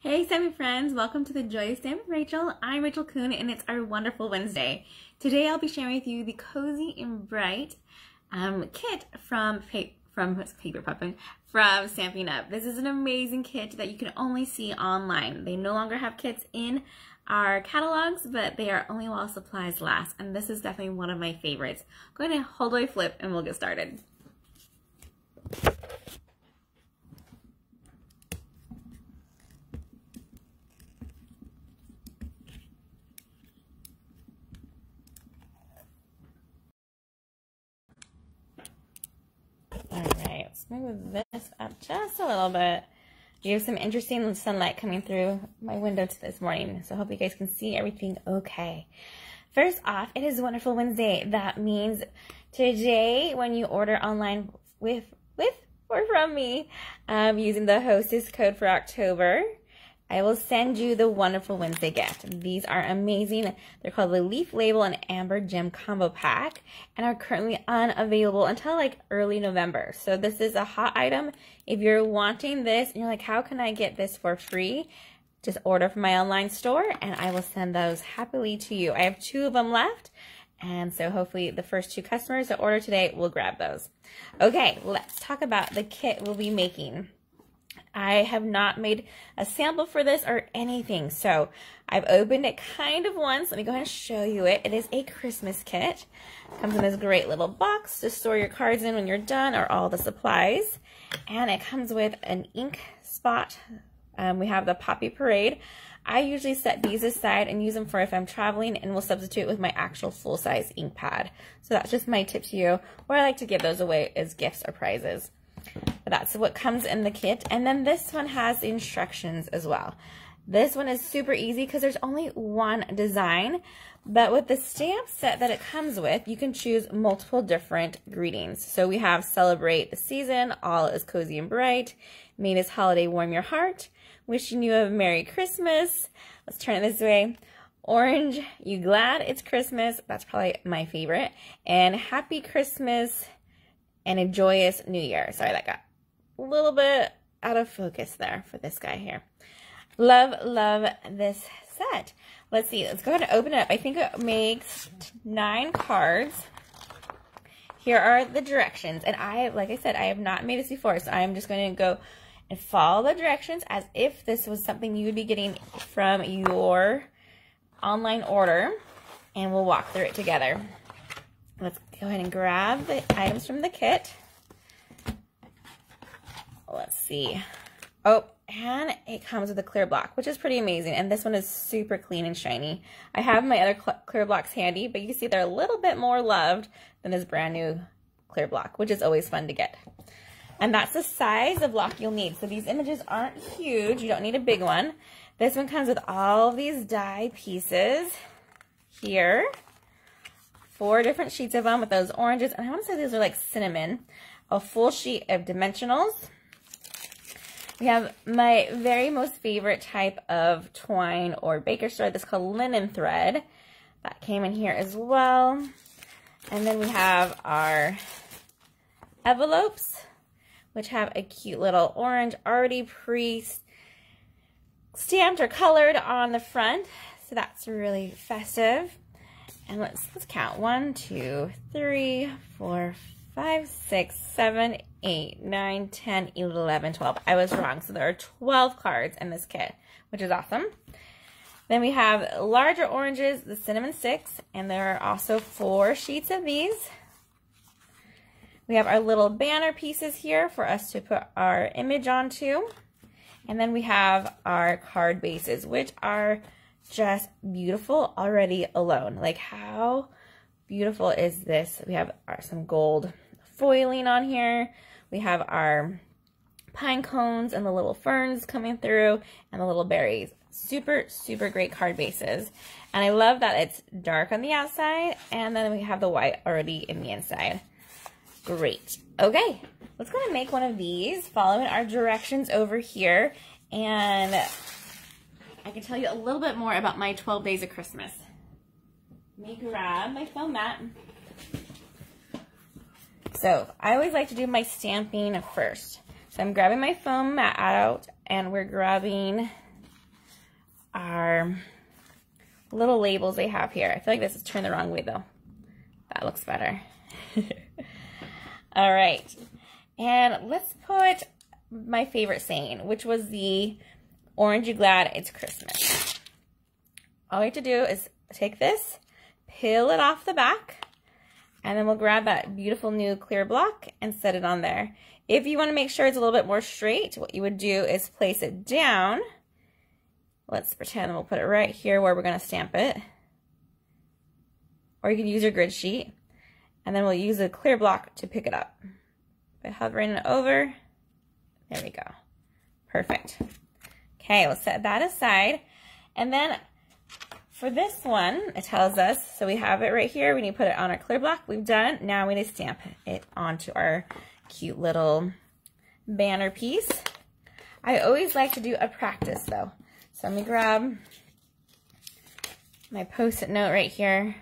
Hey Stampin' friends, welcome to the Joy of Stampin' with Rachel. I'm Rachel Coon and it's our wonderful Wednesday. Today I'll be sharing with you the Cozy and Bright kit from Stampin' Up. This is an amazing kit that you can only see online. They no longer have kits in our catalogs, but they are only while supplies last, and this is definitely one of my favorites. Go ahead and hold away flip and we'll get started. Alright, let's move this up just a little bit. You have some interesting sunlight coming through my window this morning, so I hope you guys can see everything okay. First off, it is Wonderful Wednesday. That means today when you order online with or from me, using the hostess code for October, I will send you the Wonderful Wednesday gift. These are amazing. They're called the Leaf Label and Amber Gem Combo Pack and are currently unavailable until like early November. So this is a hot item. If you're wanting this and you're like, how can I get this for free? Just order from my online store and I will send those happily to you. I have 2 of them left. And so hopefully the first 2 customers that order today will grab those. Okay, let's talk about the kit we'll be making. I have not made a sample for this or anything, so I've opened it kind of once. Let me go ahead and show you it. It is a Christmas kit. It comes in this great little box to store your cards in when you're done, or all the supplies. And it comes with an ink spot. We have the Poppy Parade. I usually set these aside and use them for if I'm traveling, and will substitute with my actual full-size ink pad. So that's just my tip to you, or I like to give those away as gifts or prizes. But that's what comes in the kit. And then this one has instructions as well. This one is super easy because there's only one design, but with the stamp set that it comes with, you can choose multiple different greetings. So we have Celebrate the Season, All is Cozy and Bright, May this holiday warm your heart, Wishing you a Merry Christmas, let's turn it this way, Orange, You Glad It's Christmas, that's probably my favorite, and Happy Christmas and a Joyous New Year. Sorry, that got a little bit out of focus there for this guy here. Love this set. Let's see, let's go ahead and open it up. I think it makes 9 cards. Here are the directions. And like I said, I have not made this before, so I'm just going to go and follow the directions as if this was something you would be getting from your online order, and we'll walk through it together. Let's go ahead and grab the items from the kit. Let's see. Oh, and it comes with a clear block, which is pretty amazing. And this one is super clean and shiny. I have my other clear blocks handy, but you can see they're a little bit more loved than this brand new clear block, which is always fun to get. And that's the size of block you'll need. So these images aren't huge. You don't need a big one. This one comes with all of these die pieces here. 4 different sheets of them with those oranges. And I want to say these are like cinnamon. A full sheet of dimensionals. We have my very most favorite type of twine or baker's thread. This is called linen thread. That came in here as well. And then we have our envelopes, which have a cute little orange already pre-stamped or colored on the front. So that's really festive. And let's count. 1, 2, 3, 4, 5, 6, 7, 8, 9, 10, 11, 12. I was wrong. So there are 12 cards in this kit, which is awesome. Then we have larger oranges, the cinnamon sticks, and there are also 4 sheets of these. We have our little banner pieces here for us to put our image onto. And then we have our card bases, which are just beautiful already alone. Like, how beautiful is this? We have some gold foiling on here. We have our pine cones and the little ferns coming through and the little berries. Super great card bases. And I love that it's dark on the outside and then we have the white already in the inside. Great. Okay, let's go and make one of these following our directions over here, and I can tell you a little bit more about my 12 days of Christmas. Let me grab my foam mat. So I always like to do my stamping first. So I'm grabbing my foam mat out, and we're grabbing our little labels they have here. I feel like this is turned the wrong way though. That looks better. All right. And let's put my favorite saying, which was the "Orange you glad it's Christmas." All we have to do is take this, peel it off the back, and then we'll grab that beautiful new clear block and set it on there. If you want to make sure it's a little bit more straight, what you would do is place it down. Let's pretend we'll put it right here where we're going to stamp it. Or you can use your grid sheet. And then we'll use a clear block to pick it up. By hovering it over, there we go. Perfect. Okay, we'll set that aside. And then for this one, it tells us, so we have it right here. We need to put it on our clear block. We've done. Now we need to stamp it onto our cute little banner piece. I always like to do a practice though. So let me grab my Post-it note right here.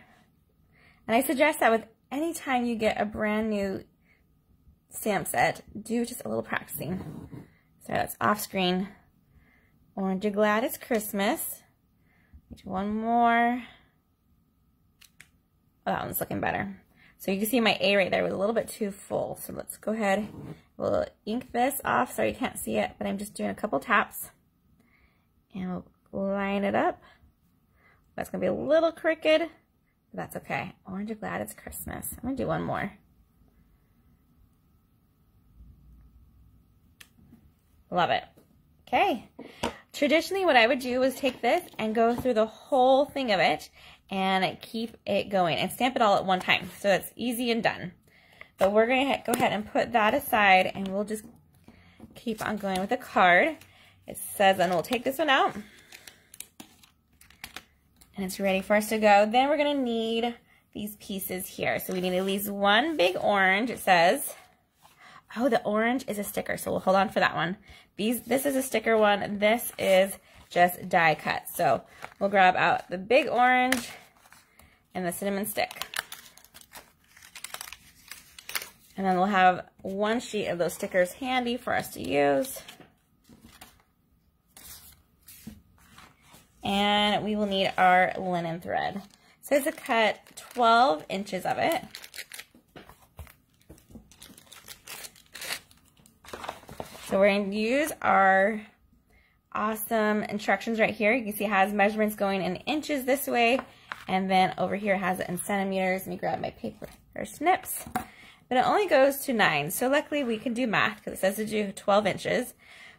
And I suggest that with any time you get a brand new stamp set, do just a little practicing. So that's off screen. Orange you glad it's Christmas. One more. Oh, that one's looking better. So you can see my A right there was a little bit too full. So let's go ahead. We'll ink this off. Sorry you can't see it, but I'm just doing a couple taps. And we'll line it up. That's going to be a little crooked, but that's okay. Orange you glad it's Christmas. I'm going to do one more. Love it. Okay. Traditionally, what I would do is take this and go through the whole thing of it and keep it going and stamp it all at one time. So it's easy and done. But we're going to go ahead and put that aside and we'll just keep on going with the card. It says, and we'll take this one out. And it's ready for us to go. Then we're going to need these pieces here. So we need at least one big orange. It says, oh, the orange is a sticker. So we'll hold on for that one. This is a sticker one. This is just die cut. So we'll grab out the big orange and the cinnamon stick. And then we'll have one sheet of those stickers handy for us to use. And we will need our linen thread. So it's to cut 12 inches of it. So we're going to use our awesome instructions right here. You can see it has measurements going in inches this way. And then over here it has it in centimeters. Let me grab my paper or snips. But it only goes to 9. So luckily we can do math because it says to do 12 inches.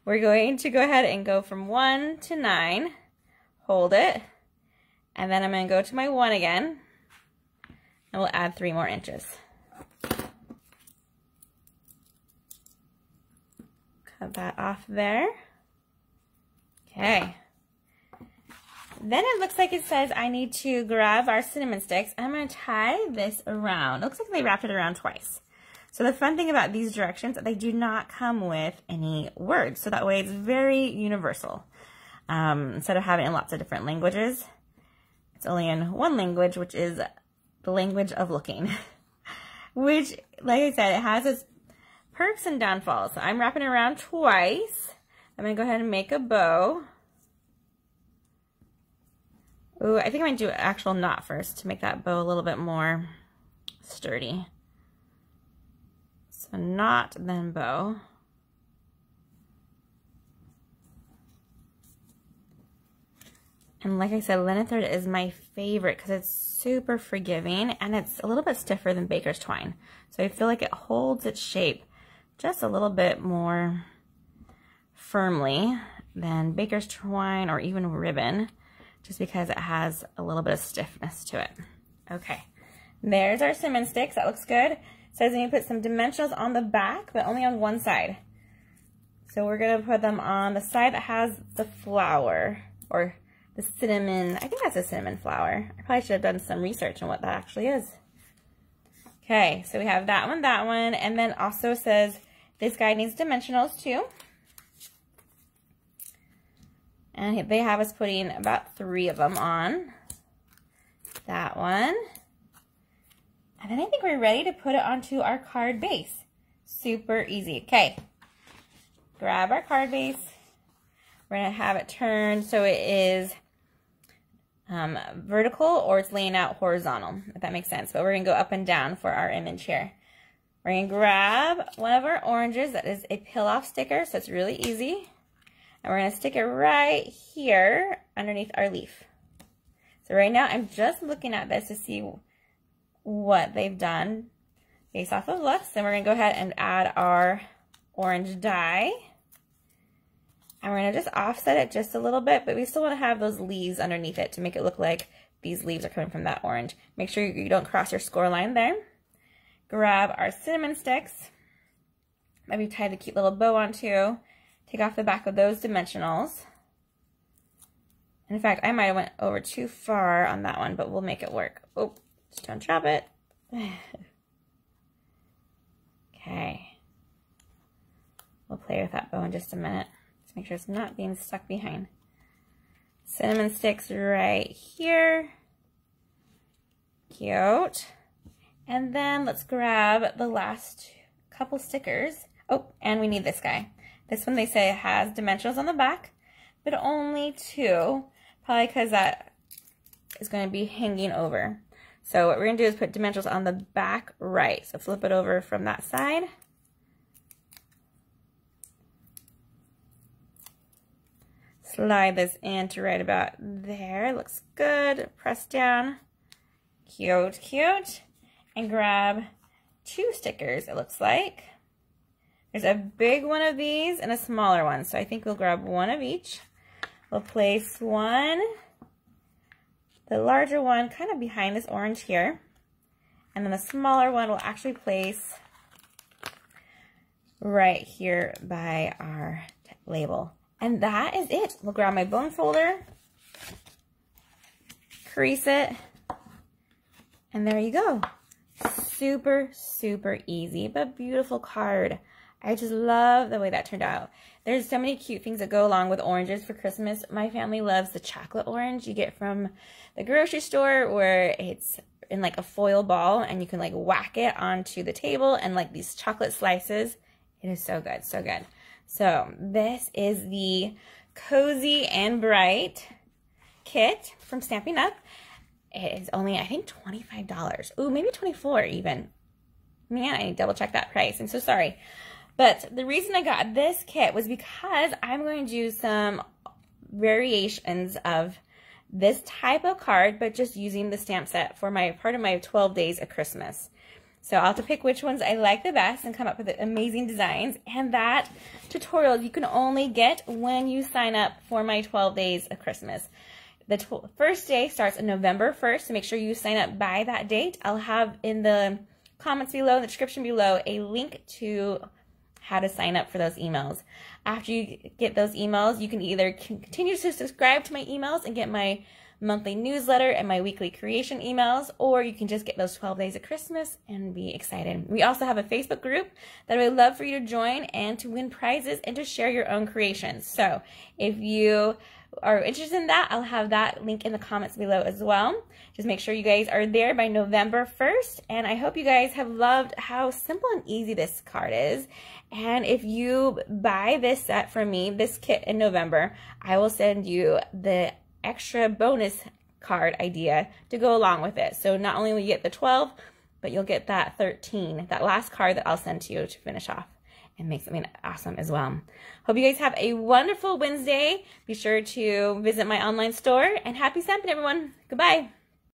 We're going to go ahead and go from 1 to 9. Hold it. And then I'm going to go to my 1 again. And we'll add 3 more inches. Cut that off there. Okay. Then it looks like it says I need to grab our cinnamon sticks. I'm going to tie this around. It looks like they wrapped it around twice. So the fun thing about these directions, they do not come with any words. So that way it's very universal. Instead of having it in lots of different languages, it's only in one language, which is the language of looking. Which, like I said, it has its perks and downfalls. So I'm wrapping it around twice. I'm going to go ahead and make a bow. Ooh, I think I'm going to do an actual knot first to make that bow a little bit more sturdy. So knot, then bow. And like I said, linen thread is my favorite because it's super forgiving and it's a little bit stiffer than baker's twine. So I feel like it holds its shape just a little bit more firmly than baker's twine or even ribbon, just because it has a little bit of stiffness to it. Okay, there's our cinnamon sticks. That looks good. It says we need to put some dimensionals on the back, but only on one side. So we're going to put them on the side that has the flower, or the cinnamon. I think that's a cinnamon flower. I probably should have done some research on what that actually is. Okay, so we have that one, and then also says this guy needs dimensionals too. And they have us putting about 3 of them on. That one. And then I think we're ready to put it onto our card base. Super easy. Okay. Grab our card base. We're going to have it turned so it is vertical or it's laying out horizontal, if that makes sense. But we're going to go up and down for our image here. We're going to grab one of our oranges that is a peel-off sticker, so it's really easy. And we're going to stick it right here underneath our leaf. So right now I'm just looking at this to see what they've done based off of looks. Then we're going to go ahead and add our orange dye. And we're going to just offset it just a little bit, but we still want to have those leaves underneath it to make it look like these leaves are coming from that orange. Make sure you don't cross your score line there. Grab our cinnamon sticks that we've tied a cute little bow onto. Take off the back of those dimensionals. In fact, I might have went over too far on that one, but we'll make it work. Oh, just don't drop it. Okay. We'll play with that bow in just a minute. Just make sure it's not being stuck behind. Cinnamon sticks right here. Cute. And then let's grab the last couple stickers. Oh, and we need this guy. This one they say has dimensionals on the back, but only 2, probably because that is going to be hanging over. So what we're going to do is put dimensionals on the back right. So flip it over from that side. Slide this into right about there. Looks good. Press down. Cute, cute. And grab 2 stickers, it looks like. There's a big one of these and a smaller one. So I think we'll grab one of each. We'll place one, the larger one, kind of behind this orange here. And then the smaller one we'll actually place right here by our label. And that is it. We'll grab my bone folder, crease it, and there you go. Super, super easy, but beautiful card. I just love the way that turned out. There's so many cute things that go along with oranges for Christmas. My family loves the chocolate orange you get from the grocery store, where it's in like a foil ball and you can like whack it onto the table and like these chocolate slices. It is so good, so good. So this is the Cozy and Bright kit from Stampin' Up. It is only, I think, $25. Ooh, maybe $24 even. Man, I need to double check that price. I'm so sorry. But the reason I got this kit was because I'm going to do some variations of this type of card, but just using the stamp set for my part of my 12 days of Christmas. So I'll have to pick which ones I like the best and come up with amazing designs. And that tutorial you can only get when you sign up for my 12 days of Christmas. The first day starts on November 1st, so make sure you sign up by that date. I'll have in the comments below, the description below, a link to how to sign up for those emails. After you get those emails, you can either continue to subscribe to my emails and get my monthly newsletter and my weekly creation emails, or you can just get those 12 days of Christmas and be excited. We also have a Facebook group that I would love for you to join and to win prizes and to share your own creations. So if you are interested in that, I'll have that link in the comments below as well. Just make sure you guys are there by November 1st. And I hope you guys have loved how simple and easy this card is. And if you buy this set from me, this kit in November, I will send you the extra bonus card idea to go along with it. So not only will you get the 12, but you'll get that 13, that last card that I'll send to you to finish off and make something awesome as well. Hope you guys have a wonderful Wednesday. Be sure to visit my online store, and happy stamping, everyone. Goodbye.